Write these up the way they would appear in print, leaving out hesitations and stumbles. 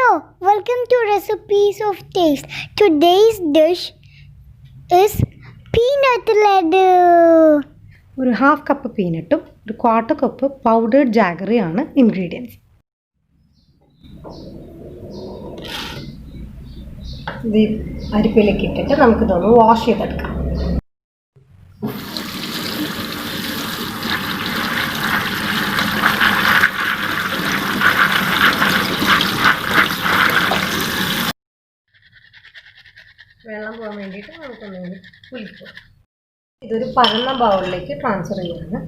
Hello, welcome to Recipes of Taste. Today's dish is peanut ladoo. ഒരു half cup പീനട്ടും ഒരു quarter cup powdered ജാഗറിയാണ് ingredients. ഇത് അരിപ്പയിലേക്ക് ഇട്ടിട്ട് നമുക്കിതൊന്ന് wash ചെയ്തെടുക്കാം. വെള്ളം പോകാൻ വേണ്ടിയിട്ട് നമുക്കൊന്ന് കുലിക്കും. ഇതൊരു പരന്ന ബൗളിലേക്ക് ട്രാൻസ്ഫർ ചെയ്യാണ്.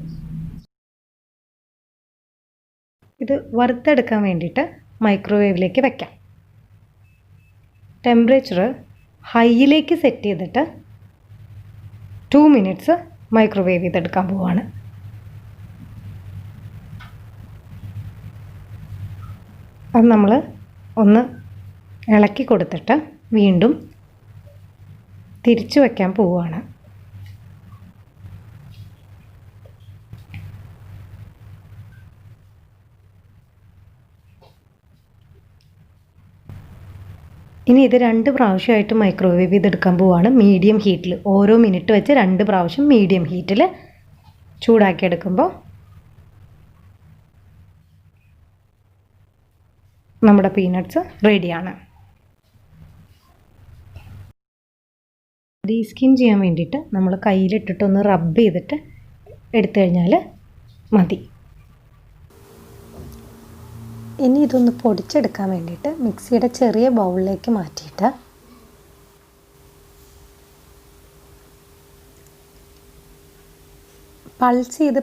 ഇത് വറുത്തെടുക്കാൻ വേണ്ടിയിട്ട് മൈക്രോവേവിലേക്ക് വെക്കാം. ടെമ്പറേച്ചർ ഹൈയിലേക്ക് സെറ്റ് ചെയ്തിട്ട് 2 മിനിറ്റ്സ് മൈക്രോവേവ് ചെയ്തെടുക്കാൻ പോവാണ്. അത് നമ്മൾ ഒന്ന് ഇളക്കി കൊടുത്തിട്ട് വീണ്ടും തിരിച്ചു വയ്ക്കാൻ പോവുകയാണ്. ഇനി ഇത് 2 പ്രാവശ്യമായിട്ട് മൈക്രോവേവ് ചെയ്തെടുക്കാൻ പോവുകയാണ്. മീഡിയം ഹീറ്റിൽ ഓരോ മിനിറ്റ് വെച്ച് 2 പ്രാവശ്യം മീഡിയം ഹീറ്റിൽ ചൂടാക്കിയെടുക്കുമ്പോൾ നമ്മുടെ പീനട്ട്സ് റെഡിയാണ്. ഡീസ്കിൻ ചെയ്യാൻ വേണ്ടിയിട്ട് നമ്മൾ കയ്യിലിട്ടിട്ടൊന്ന് റബ്ബ് ചെയ്തിട്ട് എടുത്തു കഴിഞ്ഞാൽ മതി. ഇനി ഇതൊന്ന് പൊടിച്ചെടുക്കാൻ വേണ്ടിയിട്ട് മിക്സിയുടെ ചെറിയ ബൗളിലേക്ക് മാറ്റിയിട്ട് പൾസ് ചെയ്ത്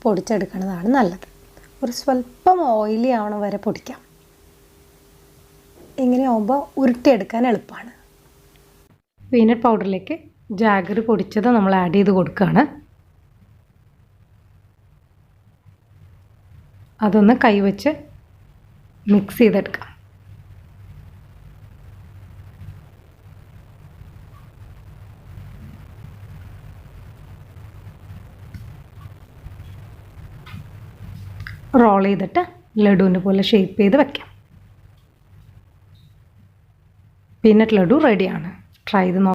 പൊടിച്ചെടുക്കുന്നതാണ് നല്ലത്. ഒരു സ്വല്പം ഓയിലി ആവണ വരെ പൊടിക്കാം. ഇങ്ങനെ ആവുമ്പോൾ ഉരുട്ടിയെടുക്കാൻ എളുപ്പമാണ്. പീനട്ട് പൗഡറിലേക്ക് ജാഗറി പൊടിച്ചത് നമ്മൾ ആഡ് ചെയ്ത് കൊടുക്കുകയാണ്. അതൊന്ന് കൈവച്ച് മിക്സ് ചെയ്തെടുക്കാം. റോൾ ചെയ്തിട്ട് ലഡുവിൻ്റെ പോലെ ഷേപ്പ് ചെയ്ത് വയ്ക്കാം. പീനട്ട് ലഡു റെഡിയാണ്. ട്രൈ ചെയ്ത് നോക്കാം.